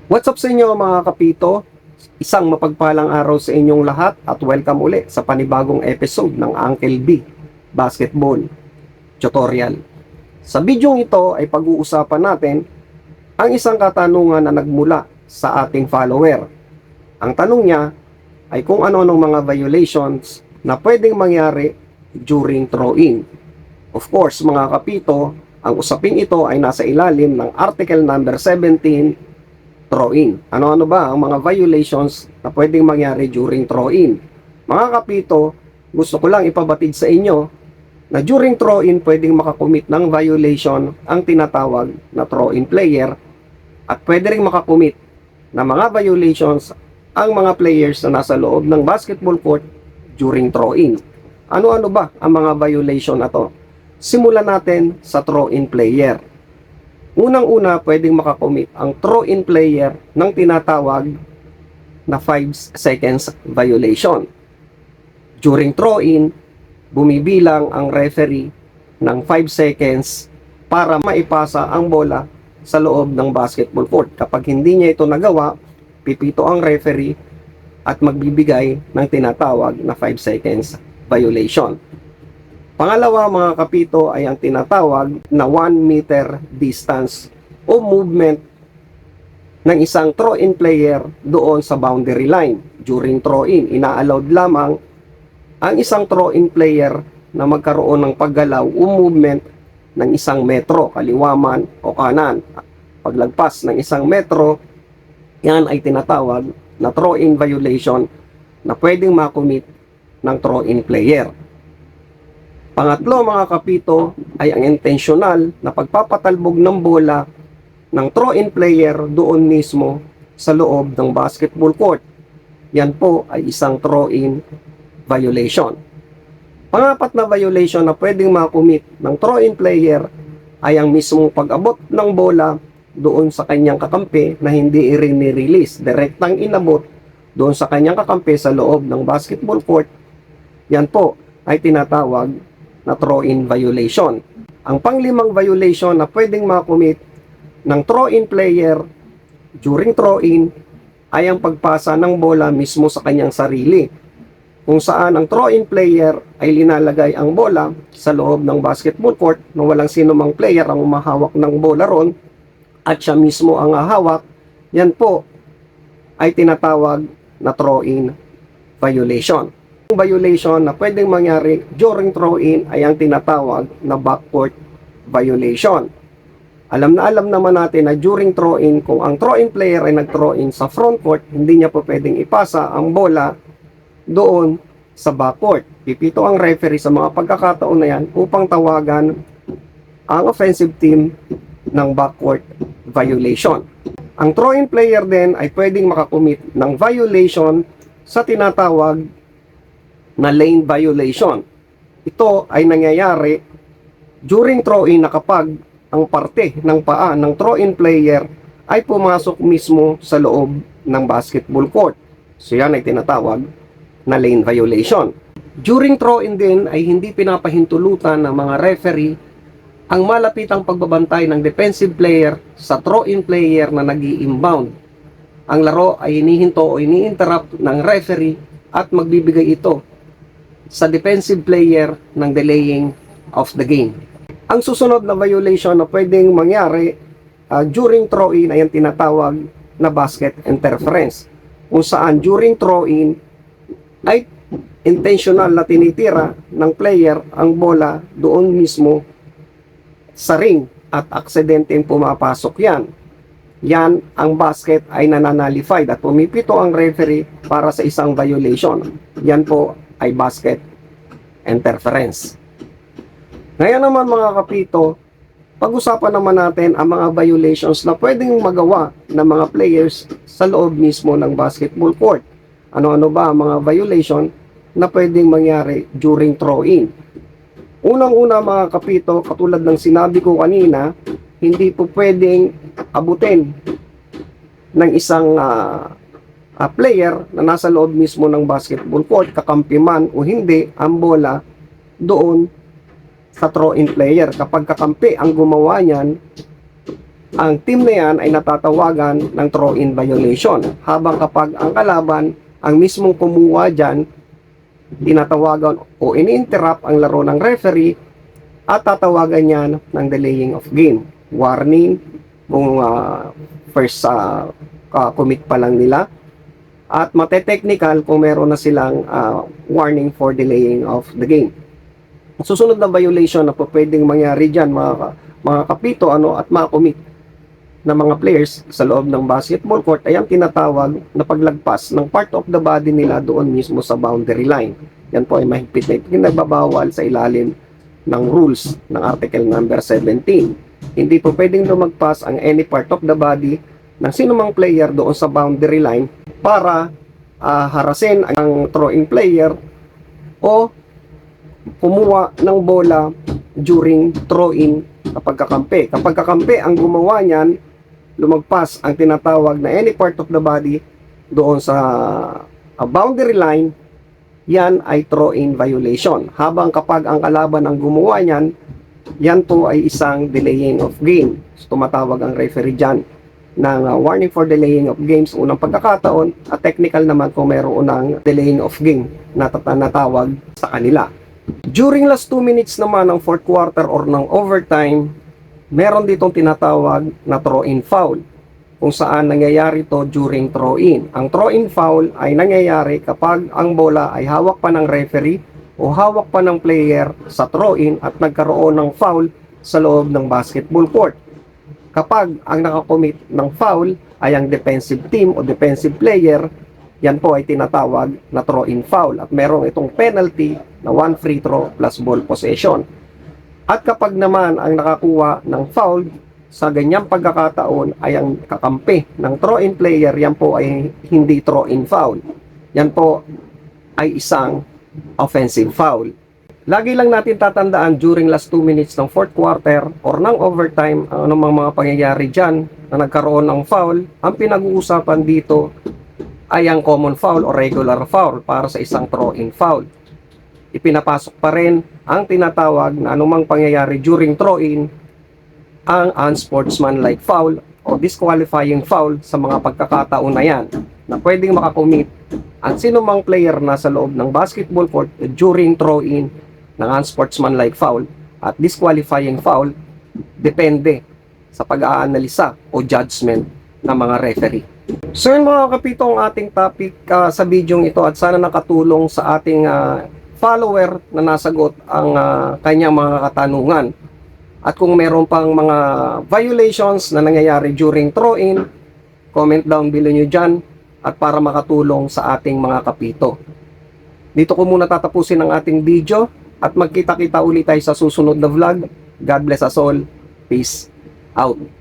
What's up sa inyo mga kapito? Isang mapagpalang araw sa inyong lahat at welcome uli sa panibagong episode ng Uncle B Basketball Tutorial. Sa bidyong ito ay pag-uusapan natin ang isang katanungan na nagmula sa ating follower. Ang tanong niya ay kung ano-anong mga violations na pwedeng mangyari during throw-in. Of course mga kapito, ang usaping ito ay nasa ilalim ng Article number 17, throw-in. Ano-ano ba ang mga violations na pwedeng mangyari during throw-in? Mga kapito, gusto ko lang ipabatid sa inyo na during throw-in pwedeng makakumit ng violation ang tinatawag na throw-in player at pwede rin makakumit na mga violations ang mga players na nasa loob ng basketball court during throw-in. Ano-ano ba ang mga violation na to? Simulan natin sa throw-in player. Unang-una, pwedeng makakomit ang throw-in player ng tinatawag na 5 seconds violation. During throw-in, bumibilang ang referee ng 5 seconds para maipasa ang bola sa loob ng basketball court. Kapag hindi niya ito nagawa, pipito ang referee at magbibigay ng tinatawag na 5 seconds violation. Pangalawa mga kapito ay ang tinatawag na 1 meter distance o movement ng isang throw-in player doon sa boundary line. During throw-in, ina-allowed lamang ang isang throw-in player na magkaroon ng paggalaw o movement ng 1 metro, kaliwaman o kanan. Paglagpas ng 1 metro, yan ay tinatawag na throw-in violation na pwedeng makumit ng throw-in player. Pangatlo mga kapito ay ang intentional na pagpapatalbog ng bola ng throw-in player doon mismo sa loob ng basketball court. Yan po ay isang throw-in violation. Pangapat na violation na pwedeng makumit ng throw-in player ay ang mismong pag-abot ng bola doon sa kanyang kakampi na hindi i-release. Direktang inabot doon sa kanyang kakampi sa loob ng basketball court. Yan po ay tinatawag na throw-in violation. Ang panglimang violation na pwedeng makumit ng throw-in player during throw-in ay ang pagpasa ng bola mismo sa kanyang sarili, kung saan ang throw-in player ay linalagay ang bola sa loob ng basketball court na walang sino mang player ang umahawak ng bola ron at siya mismo ang hahawak. Yan po ay tinatawag na throw-in violation. Ang violation na pwedeng mangyari during throw-in ay ang tinatawag na backcourt violation. Alam naman natin na during throw-in, kung ang throw-in player ay nag-throw-in sa front court, hindi niya po pwedeng ipasa ang bola doon sa backcourt. Pipito ang referee sa mga pagkakataon na yan upang tawagan ang offensive team ng backcourt violation. Ang throw-in player din ay pwedeng makakumit ng violation sa tinatawag na lane violation. Ito ay nangyayari during throw-in na kapag ang parte ng paa ng throw-in player ay pumasok mismo sa loob ng basketball court. So yan ay tinatawag na lane violation. During throw-in din ay hindi pinapahintulutan ng mga referee ang malapitang pagbabantay ng defensive player sa throw-in player na nag-i-inbound. Ang laro ay hinihinto o ini-interrupt ng referee at magbibigay ito sa defensive player ng delaying of the game. Ang susunod na violation na pwedeng mangyari during throw-in ay ang tinatawag na basket interference, kung saan during throw-in ay intentional na tinitira ng player ang bola doon mismo sa ring at aksidenteng pumapasok yan. Yan ang basket ay nananalified at pumipito ang referee para sa isang violation. Yan po ay basket interference. Ngayon naman mga kapito, pag-usapan naman natin ang mga violations na pwedeng magawa ng mga players sa loob mismo ng basketball court. Ano-ano ba ang mga violation na pwedeng mangyari during throw-in? Unang-una mga kapito, katulad ng sinabi ko kanina, hindi po pwedeng abutin ng isang player na nasa loob mismo ng basketball court, kakampi man o hindi, ang bola doon sa throw-in player. Kapag kakampi ang gumawa niyan, ang team na yan ay natatawagan ng throw-in violation. Habang kapag ang kalaban ang mismong kumuha dyan, tinatawagan o ini-interrupt ang laro ng referee at tatawagan niya ng delaying of game. Warning kung first commit pa lang nila, at mate-technical kung meron na silang warning for delaying of the game. Susunod na violation na po pwedeng mangyari dyan mga kapito at mga commit na mga players sa loob ng basketball court ay ang tinatawag na paglagpas ng part of the body nila doon mismo sa boundary line. Yan po ay mahigpit na pinagbabawal sa ilalim ng rules ng article number 17. Hindi po pwedeng lumagpas ang any part of the body ng sinumang player doon sa boundary line para harasin ang throwing player o kumuha ng bola during throw-in kapag kakampi. Kapag kakampi ang gumawa niyan, lumagpas ang tinatawag na any part of the body doon sa boundary line, yan ay throw-in violation. Habang kapag ang kalaban ang gumawa niyan, yan po ay isang delaying of game. So, tumatawag ang referee dyan ng warning for delaying of games unang pagkakataon, at technical naman kung mayroon ng delaying of game na natawag sa kanila. During last 2 minutes naman ng fourth quarter or ng overtime, meron ditong tinatawag na throw-in foul, kung saan nangyayari to during throw-in. Ang throw-in foul ay nangyayari kapag ang bola ay hawak pa ng referee o hawak pa ng player sa throw-in at nagkaroon ng foul sa loob ng basketball court. Kapag ang nakakommit ng foul ay ang defensive team o defensive player, yan po ay tinatawag na throw-in foul at merong itong penalty na 1 free throw plus ball possession. At kapag naman ang nakakuha ng foul sa ganyang pagkakataon ay ang kakampi ng throw-in player, yan po ay hindi throw-in foul. Yan po ay isang offensive foul. Lagi lang natin tatandaan during last 2 minutes ng fourth quarter or ng overtime, ang mga pangyayari dyan na nagkaroon ng foul, ang pinag-uusapan dito ay ang common foul o regular foul para sa isang throw-in foul. Ipinapasok pa rin ang tinatawag na anumang pangyayari during throw-in ang unsportsmanlike foul o disqualifying foul sa mga pagkakataon na yan na pwedeng makakommit ang sinumang player na sa loob ng basketball court during throw-in ng unsportsmanlike foul at disqualifying foul, depende sa pag-aanalisa o judgment ng mga referee. So yun mga kapito ang ating topic sa video ito, at sana nakatulong sa ating follower na nasagot ang kanyang mga katanungan. At kung meron pang mga violations na nangyayari during throw-in, comment down below nyo dyan at para makatulong sa ating mga kapito. Dito ko muna tatapusin ang ating video at magkita-kita ulit tayo sa susunod na vlog. God bless us all. Peace out.